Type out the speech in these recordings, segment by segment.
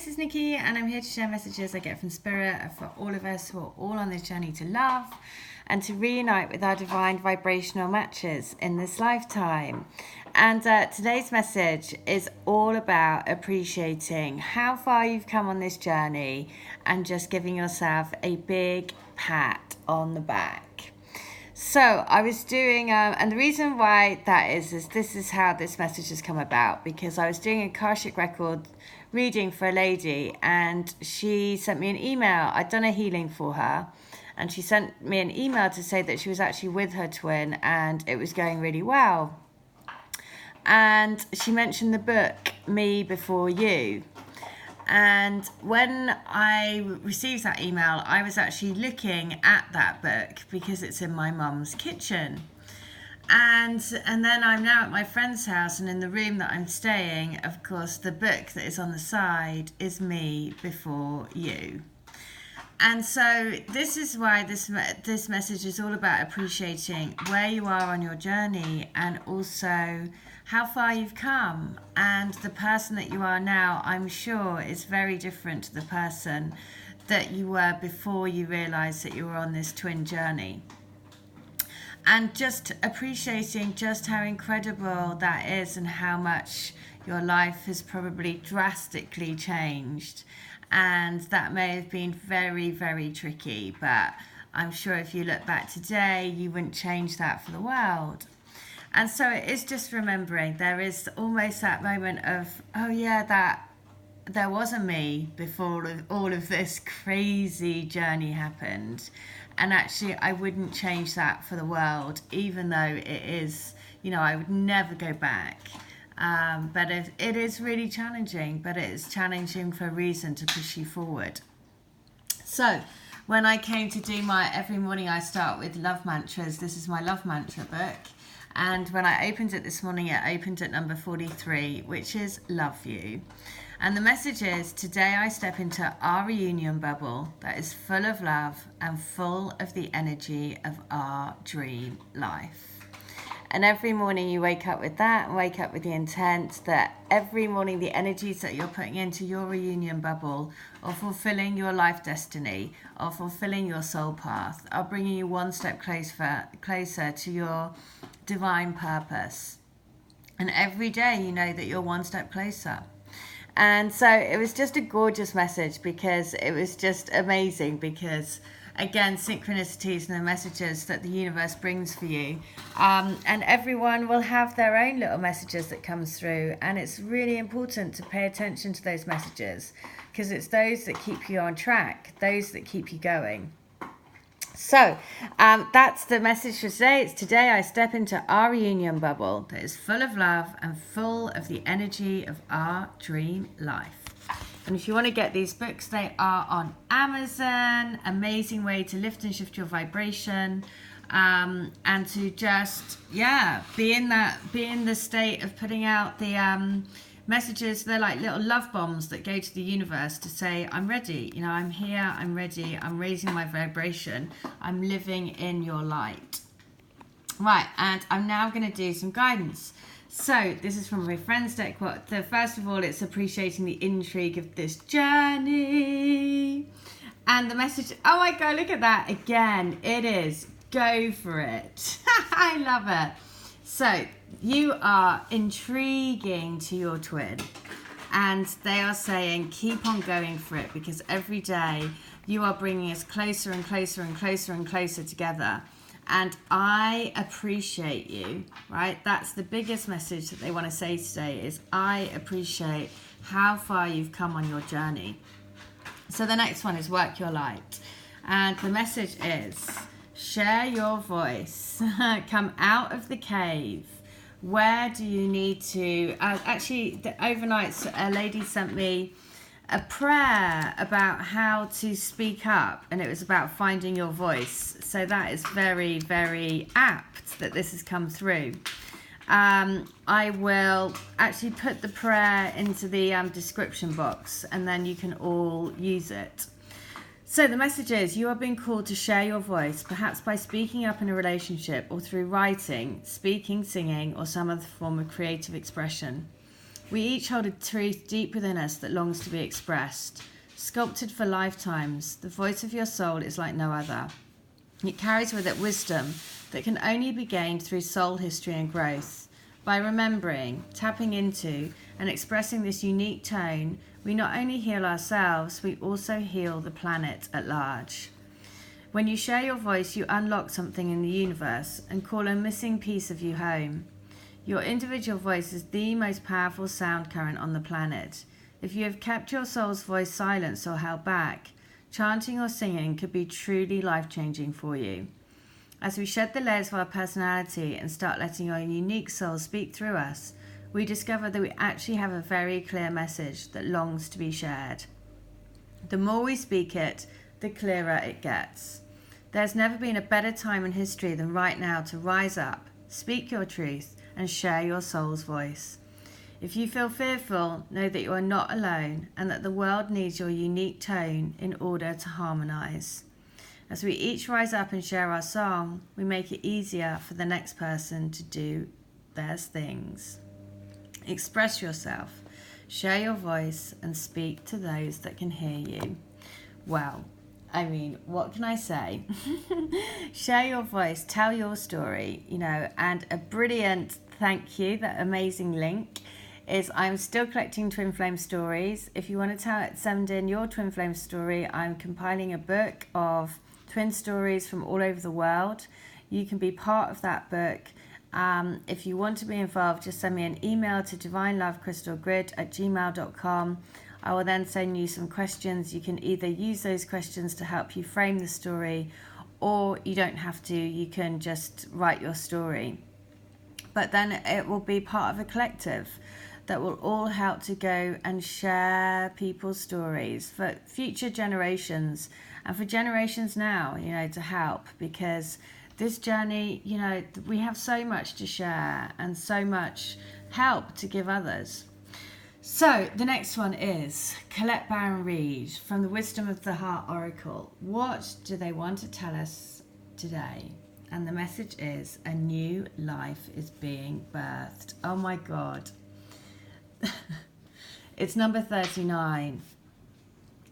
this is Nikki, and I'm here to share messages I get from Spirit for all of us who are all on this journey to love and to reunite with our divine vibrational matches in this lifetime. And today's message is all about appreciating how far you've come on this journey and just giving yourself a big pat on the back. So I was doing, and the reason why that is this is how this message has come about, because I was doing a Akashic record reading for a lady, and she sent me an email. I'd done a healing for her, and she sent me an email to say that she was actually with her twin and it was going really well. And she mentioned the book, Me Before You. And when I received that email, I was actually looking at that book because it's in my mum's kitchen. And then I'm now at my friend's house, and in the room that I'm staying, of course, the book that is on the side is Me Before You. And so this is why this message is all about appreciating where you are on your journey, and also how far you've come. And the person that you are now, I'm sure, is very different to the person that you were before you realised that you were on this twin journey. And just appreciating just how incredible that is, and how much your life has probably drastically changed. And that may have been very, very tricky, but I'm sure if you look back today, you wouldn't change that for the world. And so it is just remembering there is almost that moment of, oh yeah, that there was a me before all of this crazy journey happened. And actually, I wouldn't change that for the world, even though it is, I would never go back. But it is really challenging, but it is challenging for a reason, to push you forward. So when I came to do every morning I start with love mantras. This is my love mantra book. And when I opened it this morning, it opened at number 43, which is love you. And the message is, today I step into our reunion bubble that is full of love and full of the energy of our dream life. And every morning you wake up with that, and wake up with the intent that every morning the energies that you're putting into your reunion bubble, or fulfilling your life destiny, or fulfilling your soul path, are bringing you one step closer to your divine purpose. And every day you know that you're one step closer. And so it was just a gorgeous message, because it was just amazing, because again, synchronicities and the messages that the universe brings for you, and everyone will have their own little messages that comes through, and it's really important to pay attention to those messages, because it's those that keep you on track, those that keep you going. So that's the message for today. It's today I step into our reunion bubble that is full of love and full of the energy of our dream life. And if you want to get these books, they are on Amazon. Amazing way to lift and shift your vibration, and to just be in the state of putting out the messages. They're like little love bombs that go to the universe to say, I'm ready, I'm here, I'm ready, I'm raising my vibration, I'm living in your light. Right, and I'm now going to do some guidance. So this is from my friend's deck. First of all, it's appreciating the intrigue of this journey. And the message, oh my God, look at that again. It is, go for it. I love it. So you are intriguing to your twin, and they are saying, keep on going for it, because every day you are bringing us closer and closer and closer and closer together. And I appreciate you, right? That's the biggest message that they want to say today, is I appreciate how far you've come on your journey. So the next one is work your light. And the message is, share your voice, come out of the cave. Where do you need to... actually, overnight, a lady sent me a prayer about how to speak up, and it was about finding your voice. So that is very, very apt that this has come through. I will actually put the prayer into the description box, and then you can all use it. So the message is, you are being called to share your voice, perhaps by speaking up in a relationship, or through writing, speaking, singing, or some other form of creative expression. We each hold a truth deep within us that longs to be expressed. Sculpted for lifetimes, the voice of your soul is like no other. It carries with it wisdom that can only be gained through soul history and growth. By remembering, tapping into, and expressing this unique tone, we not only heal ourselves, we also heal the planet at large. When you share your voice, you unlock something in the universe and call a missing piece of you home. Your individual voice is the most powerful sound current on the planet. If you have kept your soul's voice silenced or held back, chanting or singing could be truly life-changing for you. As we shed the layers of our personality and start letting our unique soul speak through us, we discover that we actually have a very clear message that longs to be shared. The more we speak it, the clearer it gets. There's never been a better time in history than right now to rise up, speak your truth, and share your soul's voice. If you feel fearful, know that you are not alone and that the world needs your unique tone in order to harmonize. As we each rise up and share our song, we make it easier for the next person to do their things. Express yourself, share your voice, and speak to those that can hear you. Well, I mean, what can I say? Share your voice, tell your story, and a brilliant thank you, that amazing link is I'm still collecting twin flame stories. If you want to send in your twin flame story, I'm compiling a book of twin stories from all over the world. You can be part of that book. If you want to be involved, just send me an email to divinelovecrystalgrid@gmail.com. I will then send you some questions. You can either use those questions to help you frame the story, or you don't have to. You can just write your story. But then it will be part of a collective that will all help to go and share people's stories for future generations and for generations now, to help, because this journey, we have so much to share and so much help to give others. So the next one is Colette Baron Reid from the Wisdom of the Heart Oracle. What do they want to tell us today? And the message is a new life is being birthed. Oh my God. It's number 39.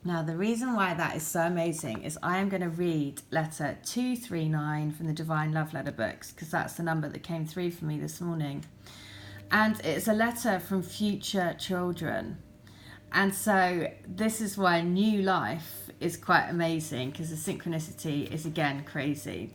Now, the reason why that is so amazing is I am going to read letter 239 from the Divine Love Letter books, because that's the number that came through for me this morning. And it's a letter from future children. And so this is why new life is quite amazing, because the synchronicity is again crazy.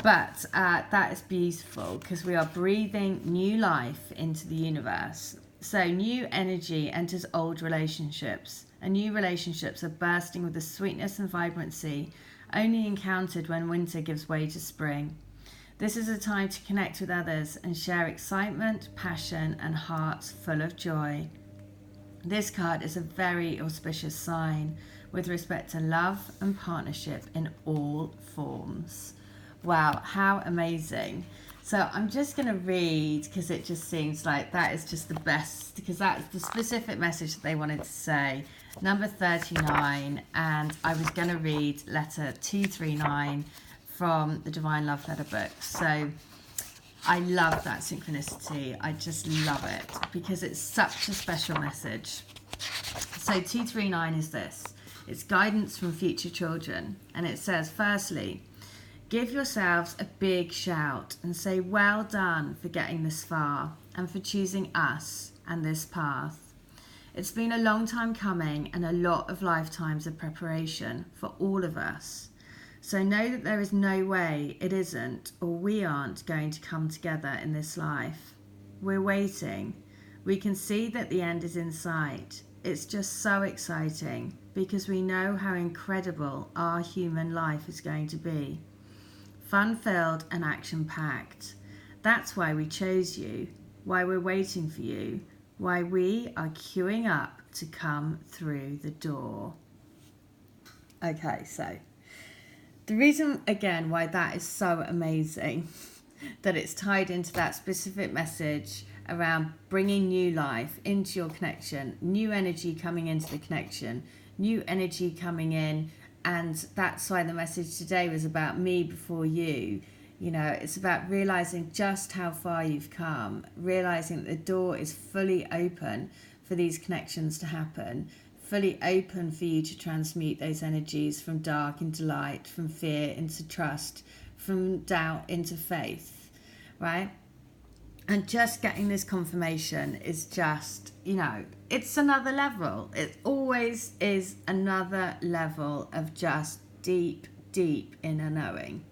But that is beautiful, because we are breathing new life into the universe. So new energy enters old relationships, and new relationships are bursting with the sweetness and vibrancy only encountered when winter gives way to spring. This is a time to connect with others and share excitement, passion, and hearts full of joy. This card is a very auspicious sign with respect to love and partnership in all forms. Wow, how amazing. So I'm just going to read, because it just seems like that is just the best, because that's the specific message that they wanted to say. Number 39, and I was going to read letter 239 from the Divine Love Letter book. So I love that synchronicity. I just love it, because it's such a special message. So 239 is this. It's guidance from future children. And it says, firstly, give yourselves a big shout and say, well done for getting this far and for choosing us and this path. It's been a long time coming and a lot of lifetimes of preparation for all of us. So know that there is no way it isn't, or we aren't going to come together in this life. We're waiting. We can see that the end is in sight. It's just so exciting, because we know how incredible our human life is going to be. Fun-filled and action-packed. That's why we chose you, why we're waiting for you, why we are queuing up to come through the door. Okay, so the reason, again, why that is so amazing, that it's tied into that specific message around bringing new life into your connection, new energy coming into the connection, new energy coming in. And that's why the message today was about me before you. You know, it's about realizing just how far you've come, realizing that the door is fully open for these connections to happen, fully open for you to transmute those energies from dark into light, from fear into trust, from doubt into faith, right? And just getting this confirmation is just, you know, it's another level. It always is another level of just deep, deep inner knowing.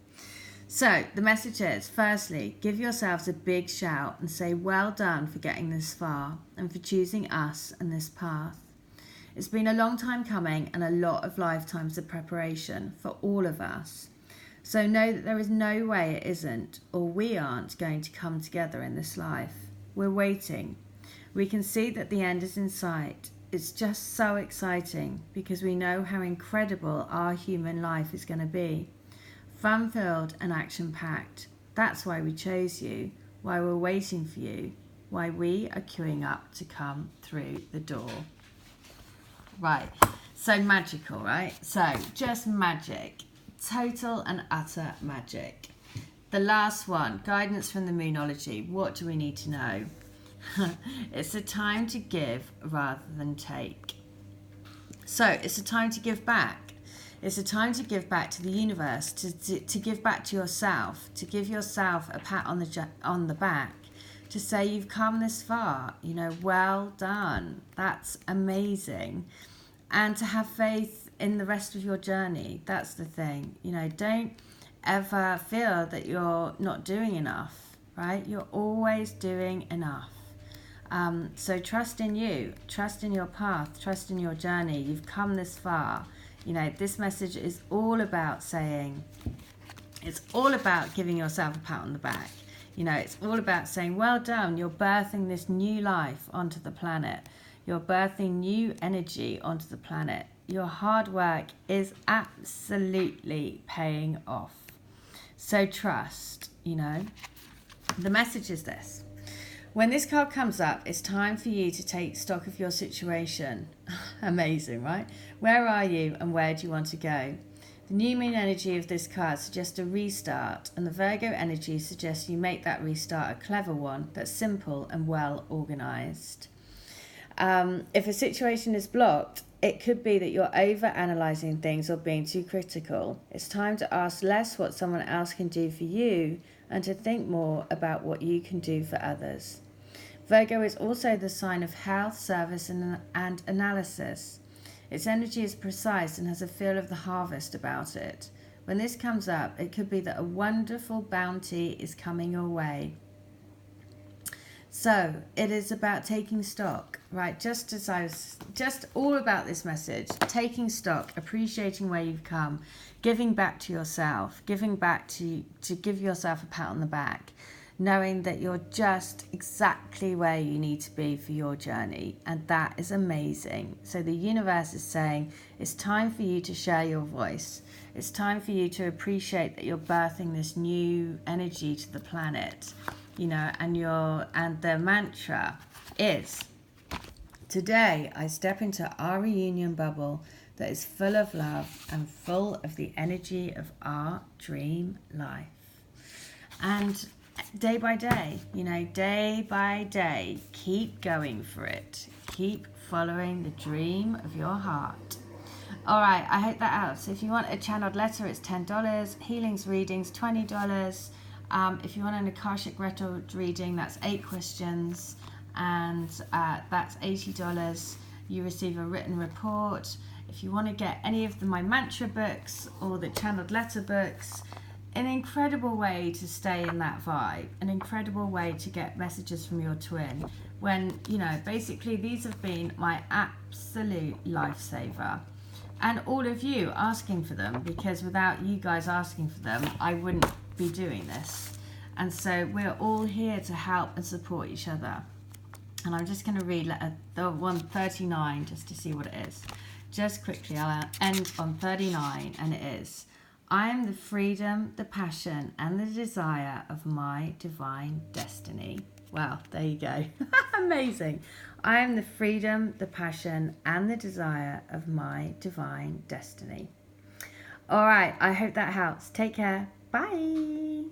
So the message is, firstly, give yourselves a big shout and say well done for getting this far and for choosing us and this path. It's been a long time coming and a lot of lifetimes of preparation for all of us. So know that there is no way it isn't, or we aren't going to come together in this life. We're waiting. We can see that the end is in sight. It's just so exciting because we know how incredible our human life is going to be. Fun-filled and action-packed. That's why we chose you, why we're waiting for you, why we are queuing up to come through the door. Right, so magical, right? So just magic. Total and utter magic. The last one, guidance from the Moonology. What do we need to know? It's a time to give rather than take. So it's a time to give back. It's a time to give back to the universe, to give back to yourself, to give yourself a pat on the back, to say you've come this far, you know, well done. That's amazing. And to have faith in the rest of your journey. That's the thing. You know, don't ever feel that you're not doing enough, right? You're always doing enough. So trust in you, trust in your path, trust in your journey. You've come this far. You know, this message is all about saying, it's all about giving yourself a pat on the back. You know, it's all about saying, well done, you're birthing this new life onto the planet. You're birthing new energy onto the planet. Your hard work is absolutely paying off. So trust, you know. The message is this. When this card comes up, it's time for you to take stock of your situation. Amazing, right? Where are you and where do you want to go? The new moon energy of this card suggests a restart, and the Virgo energy suggests you make that restart a clever one that's simple and well organized. If a situation is blocked, it could be that you're over-analysing things or being too critical. It's time to ask less what someone else can do for you and to think more about what you can do for others. Virgo is also the sign of health, service, and analysis. Its energy is precise and has a feel of the harvest about it. When this comes up, it could be that a wonderful bounty is coming your way. So it is about taking stock, right? Just all about this message, taking stock, appreciating where you've come, giving back to yourself, giving back to give yourself a pat on the back, knowing that you're just exactly where you need to be for your journey. And that is amazing. So the universe is saying it's time for you to share your voice. It's time for you to appreciate that you're birthing this new energy to the planet. You know, and the mantra is, today I step into our reunion bubble that is full of love and full of the energy of our dream life. And day by day, you know, day by day, keep going for it. Keep following the dream of your heart. All right, I hope that helps. If you want a channeled letter, it's $10. Healings readings, $20. If you want an Akashic Record reading, that's 8 questions, and that's $80. You receive a written report. If you want to get any of my mantra books or the channeled letter books, an incredible way to stay in that vibe, an incredible way to get messages from your twin. When, you know, basically these have been my absolute lifesaver. And all of you asking for them, because without you guys asking for them, I wouldn't be doing this. And so we're all here to help and support each other. And I'm just going to read the 139 just to see what it is. Just quickly, I'll end on 39, and it is, I am the freedom, the passion, and the desire of my divine destiny. Well, there you go. Amazing. I am the freedom, the passion, and the desire of my divine destiny. All right, I hope that helps. Take care. Bye.